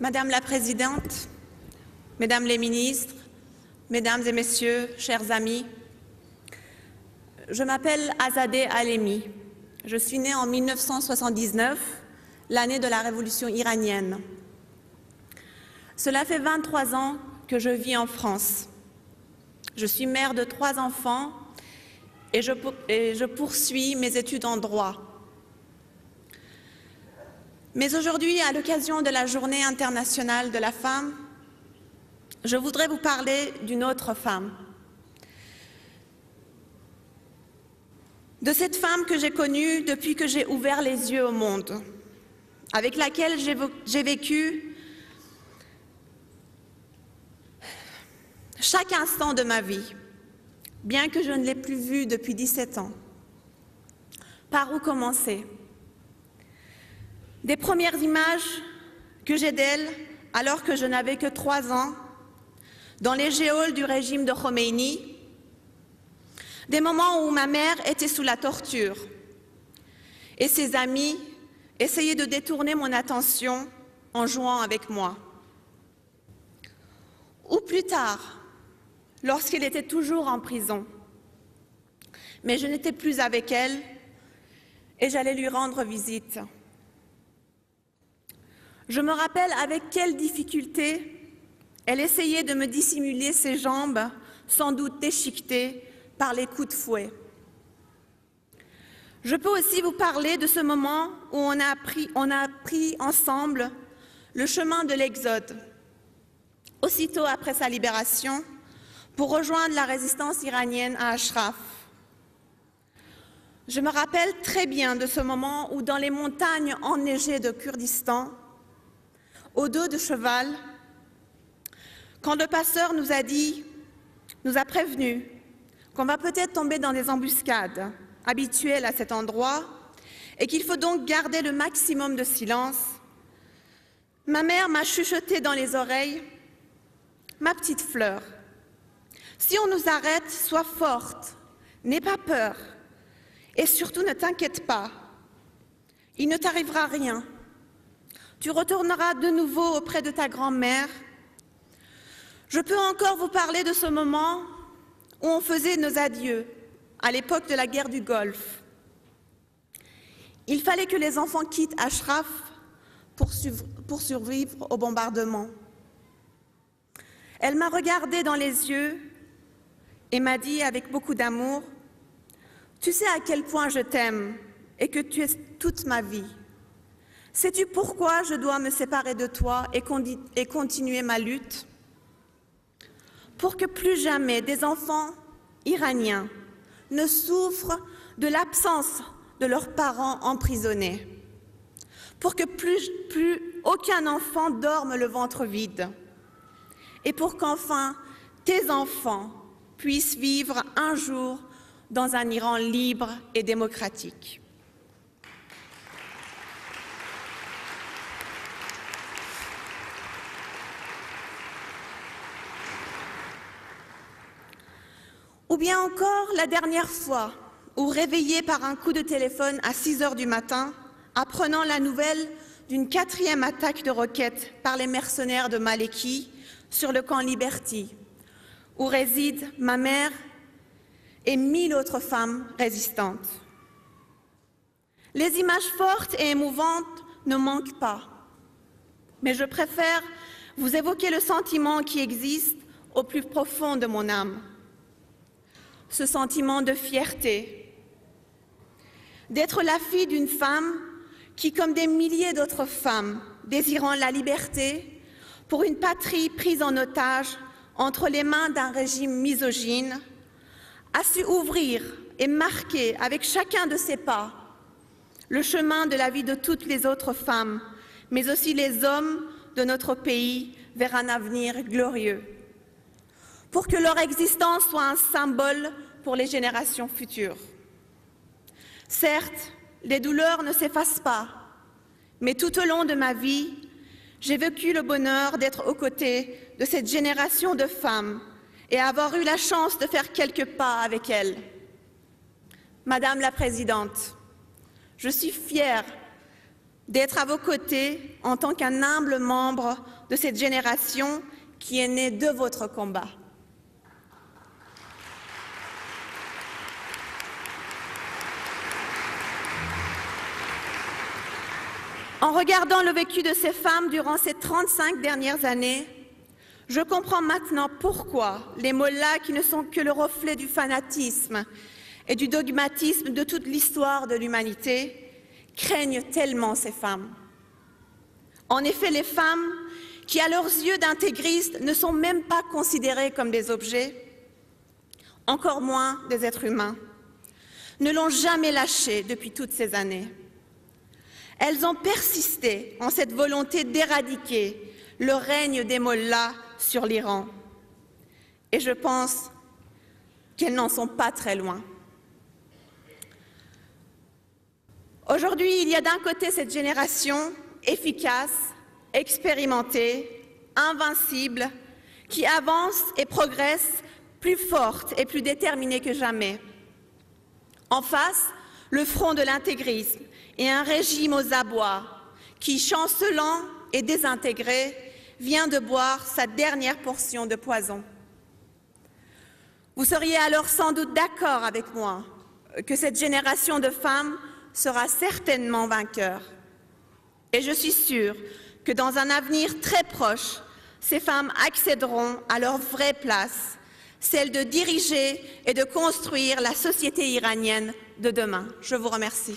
Madame la Présidente, Mesdames les ministres, Mesdames et Messieurs, chers amis, je m'appelle Azadeh Alemi. Je suis née en 1979, l'année de la révolution iranienne. Cela fait 23 ans que je vis en France. Je suis mère de 3 enfants et je poursuis mes études en droit. Mais aujourd'hui, à l'occasion de la Journée internationale de la femme, je voudrais vous parler d'une autre femme. De cette femme que j'ai connue depuis que j'ai ouvert les yeux au monde, avec laquelle j'ai vécu chaque instant de ma vie, bien que je ne l'ai plus vue depuis 17 ans. Par où commencer? Des premières images que j'ai d'elle, alors que je n'avais que 3 ans, dans les geôles du régime de Khomeini, des moments où ma mère était sous la torture et ses amis essayaient de détourner mon attention en jouant avec moi. Ou plus tard, lorsqu'elle était toujours en prison, mais je n'étais plus avec elle et j'allais lui rendre visite. Je me rappelle avec quelle difficulté elle essayait de me dissimuler ses jambes, sans doute déchiquetées par les coups de fouet. Je peux aussi vous parler de ce moment où on a pris ensemble le chemin de l'Exode, aussitôt après sa libération, pour rejoindre la résistance iranienne à Ashraf. Je me rappelle très bien de ce moment où, dans les montagnes enneigées de Kurdistan, au dos de cheval, quand le passeur nous a prévenus qu'on va peut-être tomber dans des embuscades habituelles à cet endroit et qu'il faut donc garder le maximum de silence, ma mère m'a chuchoté dans les oreilles: « Ma petite fleur, si on nous arrête, sois forte, n'aie pas peur et surtout ne t'inquiète pas, il ne t'arrivera rien. Tu retourneras de nouveau auprès de ta grand-mère. » Je peux encore vous parler de ce moment où on faisait nos adieux, à l'époque de la guerre du Golfe. Il fallait que les enfants quittent Ashraf pour survivre au bombardement. Elle m'a regardée dans les yeux et m'a dit avec beaucoup d'amour: « Tu sais à quel point je t'aime et que tu es toute ma vie. Sais-tu pourquoi je dois me séparer de toi et continuer ma lutte ? Pour que plus jamais des enfants iraniens ne souffrent de l'absence de leurs parents emprisonnés, pour que plus aucun enfant dorme le ventre vide, et pour qu'enfin tes enfants puissent vivre un jour dans un Iran libre et démocratique. » Ou bien encore la dernière fois où, réveillée par un coup de téléphone à 6 heures du matin, apprenant la nouvelle d'une 4e attaque de roquettes par les mercenaires de Maleki sur le camp Liberty, où résident ma mère et 1000 autres femmes résistantes. Les images fortes et émouvantes ne manquent pas, mais je préfère vous évoquer le sentiment qui existe au plus profond de mon âme. Ce sentiment de fierté, d'être la fille d'une femme qui, comme des milliers d'autres femmes désirant la liberté pour une patrie prise en otage entre les mains d'un régime misogyne, a su ouvrir et marquer avec chacun de ses pas le chemin de la vie de toutes les autres femmes, mais aussi les hommes de notre pays vers un avenir glorieux, pour que leur existence soit un symbole pour les générations futures. Certes, les douleurs ne s'effacent pas, mais tout au long de ma vie, j'ai vécu le bonheur d'être aux côtés de cette génération de femmes et avoir eu la chance de faire quelques pas avec elles. Madame la Présidente, je suis fière d'être à vos côtés en tant qu'un humble membre de cette génération qui est née de votre combat. En regardant le vécu de ces femmes durant ces 35 dernières années, je comprends maintenant pourquoi les mollahs, qui ne sont que le reflet du fanatisme et du dogmatisme de toute l'histoire de l'humanité, craignent tellement ces femmes. En effet, les femmes, qui à leurs yeux d'intégristes ne sont même pas considérées comme des objets, encore moins des êtres humains, ne l'ont jamais lâché depuis toutes ces années. Elles ont persisté en cette volonté d'éradiquer le règne des mollahs sur l'Iran. Et je pense qu'elles n'en sont pas très loin. Aujourd'hui, il y a d'un côté cette génération efficace, expérimentée, invincible, qui avance et progresse plus forte et plus déterminée que jamais. En face, le front de l'intégrisme et un régime aux abois qui, chancelant et désintégré, vient de boire sa dernière portion de poison. Vous seriez alors sans doute d'accord avec moi que cette génération de femmes sera certainement vainqueur. Et je suis sûre que dans un avenir très proche, ces femmes accéderont à leur vraie place, celle de diriger et de construire la société iranienne de demain. Je vous remercie.